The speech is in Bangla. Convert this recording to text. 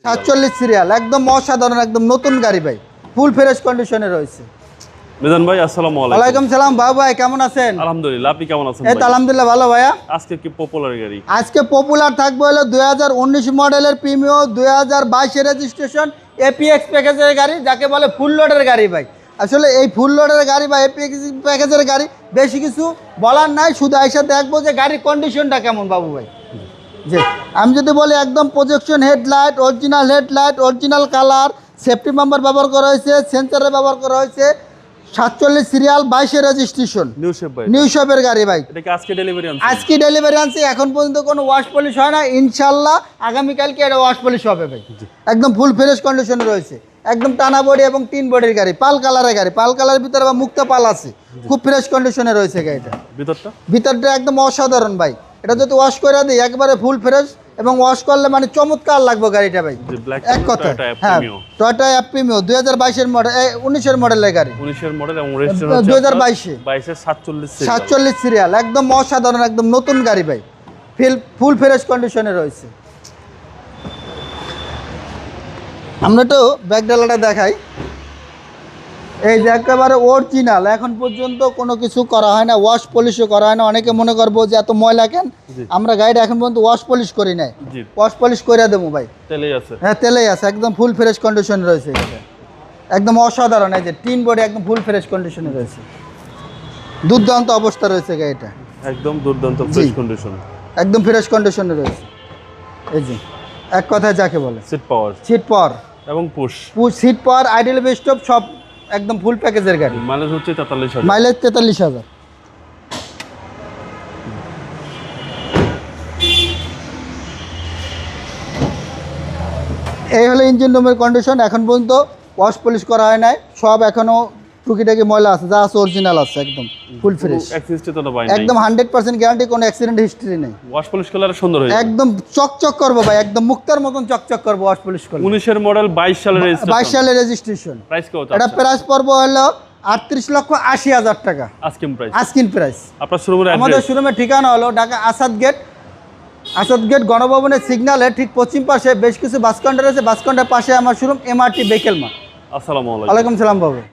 47 সিরিয়াল, একদম অসাধারণ, একদম নতুন গাড়ি ভাই, ফুল ফ্রেশ কন্ডিশনে রয়েছে। মিজান ভাই আসসালামু আলাইকুম। ওয়ালাইকুম সালাম বাবু ভাই, কেমন আছেন? আলহামদুলিল্লাহ, আপনি কেমন আছেন? এই তো আলহামদুলিল্লাহ ভালো ভাইয়া। আজকে কি পপুলার গাড়ি? আজকে পপুলার থাকবে হলো 2019 মডেলের প্রিমিও, 2022 রেজিস্ট্রেশন এপিএক্স প্যাকেজের গাড়ি, যাকে বলে ফুল লোডের গাড়ি ভাই। আসলে এই ফুল লোডের গাড়ি বা এপিএক্স প্যাকেজের গাড়ি বেশি কিছু বলার নাই, শুধু এসে দেখবো যে গাড়ির কন্ডিশনটা কেমন বাবু ভাই। জি, আমি যদি বলি একদম projection headlight, original headlight, original colour, safety bumper ব্যবহার করা হয়েছে, সেন্সারে ব্যবহার করা হয়েছে, 47 সিরিয়াল, 22 রেজিস্ট্রেশন, নিউ শেপের গাড়ি ভাই। এটা কি আজকে ডেলিভারি আনছে? আজকে ডেলিভারি আনছে, এখন পর্যন্ত কোনো ওয়াশ পলিশ হয় না, ইনশাল্লাহ আগামীকালকে এটা ওয়াশ পলিশ হবে ভাই। একদম ফুল ফ্রেশ কন্ডিশনে রয়েছে, একদম টানা বডি এবং 3 বডির গাড়ি, পাল কালারের গাড়ি, পাল কালারের ভিতরে বা মুক্ত পাল আছে, খুব ফ্রেশ কন্ডিশনে রয়েছে গাড়িটা। ভিতরটা একদম অসাধারণ ভাই, এটা যদি ওয়াশ করে দিই একবারে ফুল ফ্রেশ, এবং ওয়াশ করলে মানে চমৎকার লাগবে গাড়িটা ভাই। এক কথা, হ্যাঁ, টয়োটা অ্যাপ্রিমিও 2022 মডেল, 19 মডেলের গাড়ি, 19 মডেল এবং রেজিস্ট্রেশন 2022 22 47 সিরিয়াল, একদম অসাধারণ, একদম নতুন গাড়ি ভাই, ফুল ফ্রেশ কন্ডিশনে রয়েছে। আমরা তো ব্যাকডালাটা দেখাই, এই যে একেবারে অরিজিনাল, এখন পর্যন্ত কোনো কিছু করা হয় না, ওয়াশ পলিশও করা হয় না। অনেকে মনে করবো যে এত ময়লা কেন, আমরা গাড়িটা এখন পর্যন্ত ওয়াশ পলিশ করি নাই, ওয়াশ পলিশ করে দেবো ভাই। তেলেই আছে? হ্যাঁ, তেলেই আছে, একদম ফুল ফ্রেশ কন্ডিশনে রয়েছে এটা, একদম অসাধারণ। এই যে 3 বডি একদম ফুল ফ্রেশ কন্ডিশনে রয়েছে, দুর্দান্ত অবস্থা রয়েছে গাড়িটা, একদম দুর্দান্ত ফ্রেশ কন্ডিশন, একদম ফ্রেশ কন্ডিশনে রয়েছে। এই যে এক কথায় যাকে বলে সিট পাওয়ার এবং push seat power, idle stop সব একদম ফুল প্যাকেজের গাড়ি। মাইলেজ হচ্ছে 43,000, মাইলেজ 43,000। এই হলো ইঞ্জিন রুমের কন্ডিশন, এখন পর্যন্ত ওয়াশ পলিশ করা হয় নাই, সব এখনো টুকিটাকি ময়লা আছে, যা আছে অরিজিনাল আছে, একদম ফুল ফ্রেশ, একদম 100% গ্যারান্টি, কোনো অ্যাক্সিডেন্ট হিস্ট্রি নেই। ওয়াশ পলিশ করলে সুন্দর হয়, একদম চকচক করবো ভাই, একদম মুক্তার মতন চকচক করবো ওয়াশ পলিশ করলে। 19 মডেল 22 সালের রেজিস্ট্রেশন। প্রাইস কত? এটা প্রাইস পড়বো হলো 38,80,000 টাকা আস্কিং প্রাইস। আপনার শোরুমের আমাদের শোরুমের ঠিকানা হলো ঢাকা আসাদ গেট গণভবনের সিগন্যালের ঠিক পশ্চিম পাশে বেশ কিছু বাস কাউন্টার আছে, বাস কাউন্টারের পাশে আমার শোরুম, এমআরটি বেকেলমা। আসসালামু আলাইকুম। ওয়ালাইকুম সালাম বাবু।